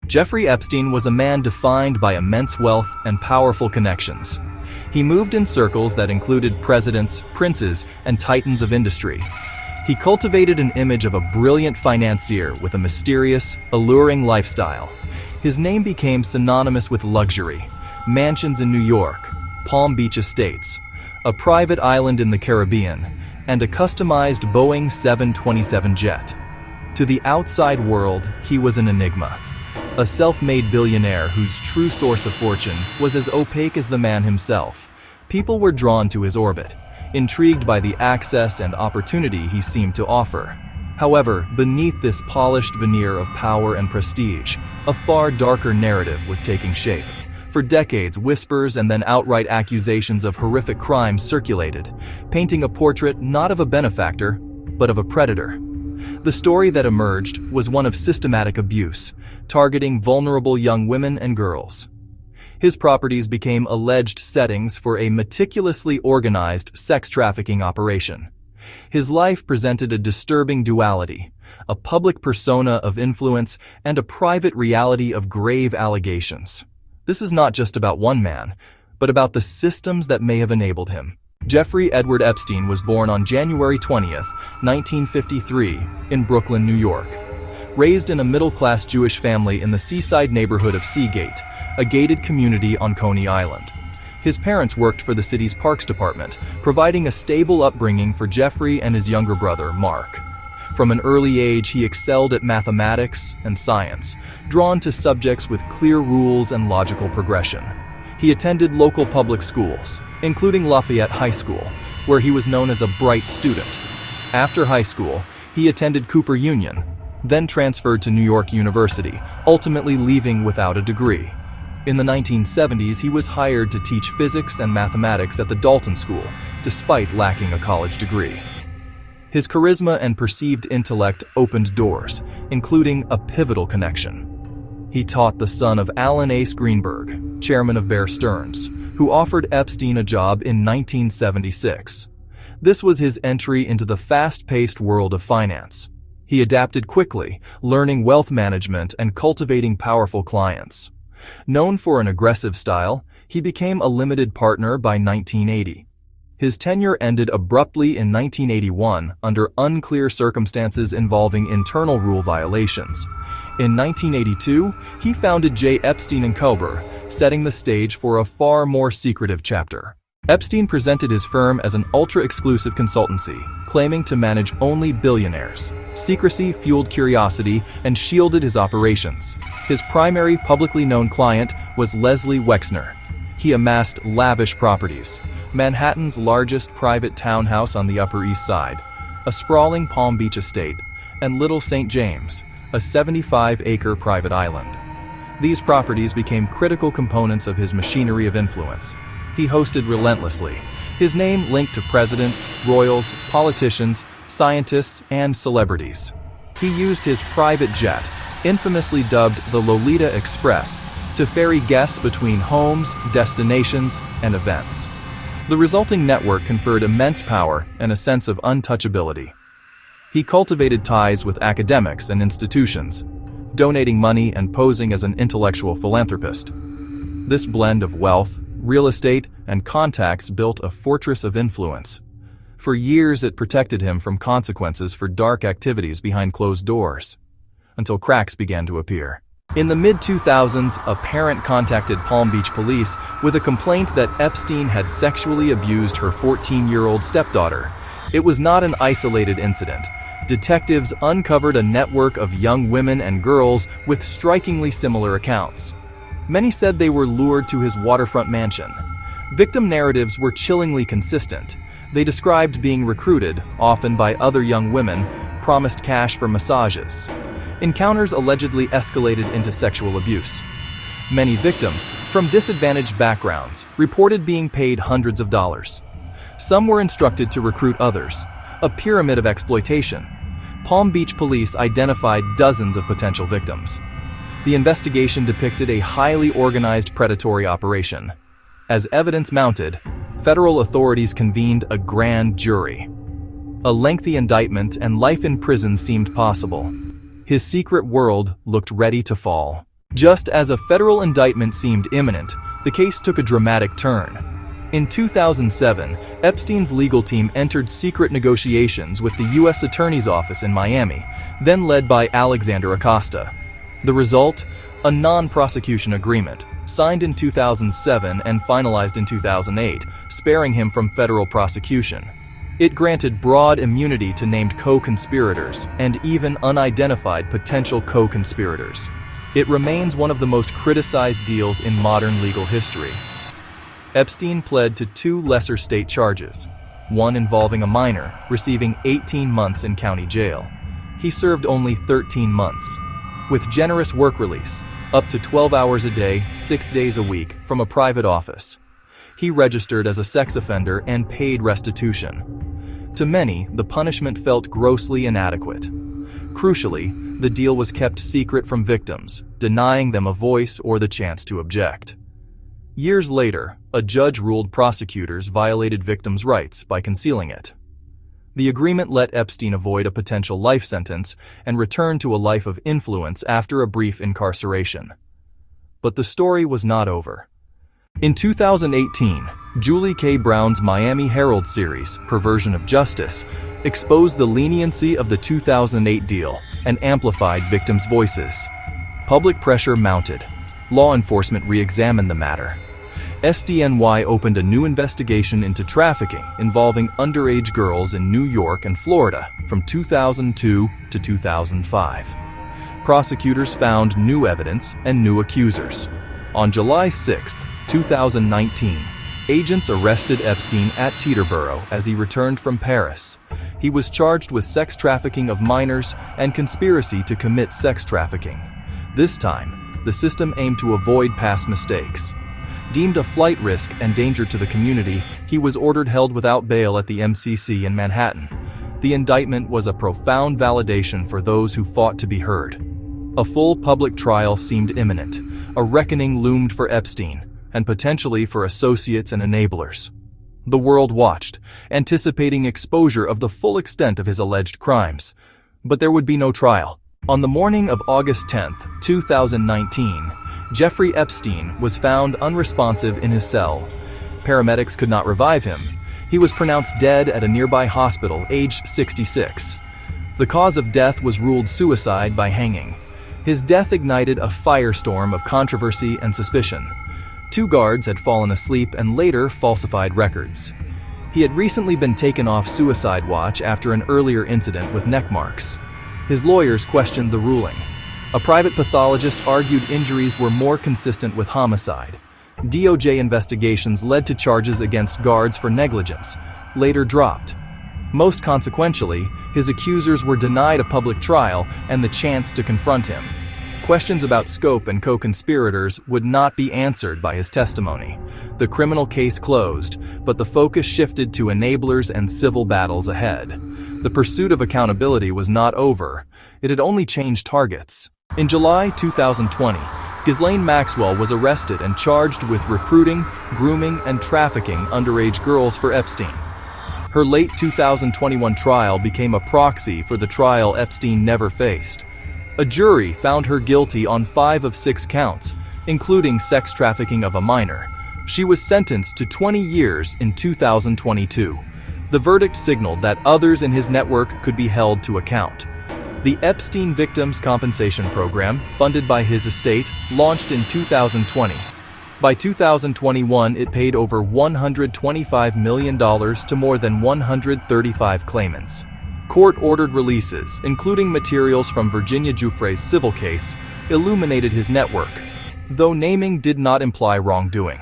Jeffrey Epstein was a man defined by immense wealth and powerful connections. He moved in circles that included presidents, princes, and titans of industry. He cultivated an image of a brilliant financier with a mysterious, alluring lifestyle. His name became synonymous with luxury, mansions in New York, Palm Beach estates, a private island in the Caribbean, and a customized Boeing 727 jet. To the outside world, he was an enigma. A self-made billionaire whose true source of fortune was as opaque as the man himself. People were drawn to his orbit, intrigued by the access and opportunity he seemed to offer. However, beneath this polished veneer of power and prestige, a far darker narrative was taking shape. For decades, whispers and then outright accusations of horrific crimes circulated, painting a portrait not of a benefactor, but of a predator. The story that emerged was one of systematic abuse, targeting vulnerable young women and girls. His properties became alleged settings for a meticulously organized sex trafficking operation. His life presented a disturbing duality, a public persona of influence and a private reality of grave allegations. This is not just about one man, but about the systems that may have enabled him. Jeffrey Edward Epstein was born on January 20th, 1953, in Brooklyn, New York. Raised in a middle-class Jewish family in the seaside neighborhood of Seagate, a gated community on Coney Island. His parents worked for the city's Parks Department, providing a stable upbringing for Jeffrey and his younger brother, Mark. From an early age, he excelled at mathematics and science, drawn to subjects with clear rules and logical progression. He attended local public schools, including Lafayette High School, where he was known as a bright student. After high school, he attended Cooper Union, then transferred to New York University, ultimately leaving without a degree. In the 1970s, he was hired to teach physics and mathematics at the Dalton School, despite lacking a college degree. His charisma and perceived intellect opened doors, including a pivotal connection. He taught the son of Alan Ace Greenberg, chairman of Bear Stearns, who offered Epstein a job in 1976. This was his entry into the fast-paced world of finance. He adapted quickly, learning wealth management and cultivating powerful clients. Known for an aggressive style, he became a limited partner by 1980. His tenure ended abruptly in 1981 under unclear circumstances involving internal rule violations. In 1982, he founded J. Epstein & Co., setting the stage for a far more secretive chapter. Epstein presented his firm as an ultra-exclusive consultancy, claiming to manage only billionaires. Secrecy fueled curiosity and shielded his operations. His primary publicly known client was Leslie Wexner. He amassed lavish properties: Manhattan's largest private townhouse on the Upper East Side, a sprawling Palm Beach estate, and Little St. James, a 75-acre private island. These properties became critical components of his machinery of influence. He hosted relentlessly, his name linked to presidents, royals, politicians, scientists, and celebrities. He used his private jet, infamously dubbed the Lolita Express, to ferry guests between homes, destinations, and events. The resulting network conferred immense power and a sense of untouchability. He cultivated ties with academics and institutions, donating money and posing as an intellectual philanthropist. This blend of wealth, real estate, and contacts built a fortress of influence. For years, it protected him from consequences for dark activities behind closed doors, until cracks began to appear. In the mid-2000s, a parent contacted Palm Beach police with a complaint that Epstein had sexually abused her 14-year-old stepdaughter. It was not an isolated incident. Detectives uncovered a network of young women and girls with strikingly similar accounts. Many said they were lured to his waterfront mansion. Victim narratives were chillingly consistent. They described being recruited, often by other young women, promised cash for massages. Encounters allegedly escalated into sexual abuse. Many victims, from disadvantaged backgrounds, reported being paid hundreds of dollars. Some were instructed to recruit others, a pyramid of exploitation. Palm Beach police identified dozens of potential victims. The investigation depicted a highly organized predatory operation. As evidence mounted, federal authorities convened a grand jury. A lengthy indictment and life in prison seemed possible. His secret world looked ready to fall. Just as a federal indictment seemed imminent, the case took a dramatic turn. In 2007, Epstein's legal team entered secret negotiations with the U.S. Attorney's Office in Miami, then led by Alexander Acosta. The result? A non-prosecution agreement, signed in 2007 and finalized in 2008, sparing him from federal prosecution. It granted broad immunity to named co-conspirators and even unidentified potential co-conspirators. It remains one of the most criticized deals in modern legal history. Epstein pled to 2 lesser state charges, one involving a minor, receiving 18 months in county jail. He served only 13 months. With generous work release, up to 12 hours a day, 6 days a week, from a private office. He registered as a sex offender and paid restitution. To many, the punishment felt grossly inadequate. Crucially, the deal was kept secret from victims, denying them a voice or the chance to object. Years later, a judge ruled prosecutors violated victims' rights by concealing it. The agreement let Epstein avoid a potential life sentence and return to a life of influence after a brief incarceration. But the story was not over. In 2018, Julie K. Brown's Miami Herald series, Perversion of Justice, exposed the leniency of the 2008 deal and amplified victims' voices. Public pressure mounted. Law enforcement re-examined the matter. SDNY opened a new investigation into trafficking involving underage girls in New York and Florida from 2002 to 2005. Prosecutors found new evidence and new accusers. On July 6, 2019, agents arrested Epstein at Teterboro as he returned from Paris. He was charged with sex trafficking of minors and conspiracy to commit sex trafficking. This time, the system aimed to avoid past mistakes. Deemed a flight risk and danger to the community, he was ordered held without bail at the MCC in Manhattan. The indictment was a profound validation for those who fought to be heard. A full public trial seemed imminent. A reckoning loomed for Epstein, and potentially for associates and enablers. The world watched, anticipating exposure of the full extent of his alleged crimes. But there would be no trial. On the morning of August 10, 2019, Jeffrey Epstein was found unresponsive in his cell. Paramedics could not revive him. He was pronounced dead at a nearby hospital, aged 66. The cause of death was ruled suicide by hanging. His death ignited a firestorm of controversy and suspicion. 2 guards had fallen asleep and later falsified records. He had recently been taken off suicide watch after an earlier incident with neck marks. His lawyers questioned the ruling. A private pathologist argued injuries were more consistent with homicide. DOJ investigations led to charges against guards for negligence, later dropped. Most consequentially, his accusers were denied a public trial and the chance to confront him. Questions about scope and co-conspirators would not be answered by his testimony. The criminal case closed, but the focus shifted to enablers and civil battles ahead. The pursuit of accountability was not over. It had only changed targets. In July 2020, Ghislaine Maxwell was arrested and charged with recruiting, grooming, and trafficking underage girls for Epstein. Her late 2021 trial became a proxy for the trial Epstein never faced. A jury found her guilty on 5 of 6 counts, including sex trafficking of a minor. She was sentenced to 20 years in 2022. The verdict signaled that others in his network could be held to account. The Epstein Victims Compensation Program, funded by his estate, launched in 2020. By 2021, it paid over $125 million to more than 135 claimants. Court-ordered releases, including materials from Virginia Giuffre's civil case, illuminated his network, though naming did not imply wrongdoing.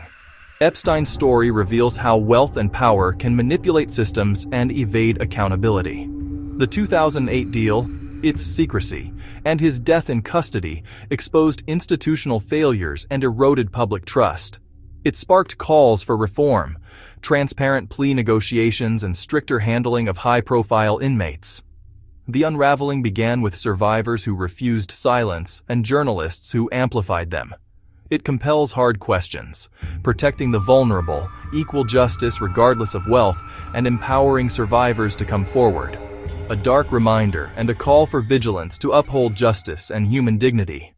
Epstein's story reveals how wealth and power can manipulate systems and evade accountability. The 2008 deal, its secrecy, and his death in custody exposed institutional failures and eroded public trust. It sparked calls for reform, transparent plea negotiations, and stricter handling of high-profile inmates. The unraveling began with survivors who refused silence and journalists who amplified them. It compels hard questions, protecting the vulnerable, equal justice regardless of wealth, and empowering survivors to come forward. A dark reminder and a call for vigilance to uphold justice and human dignity.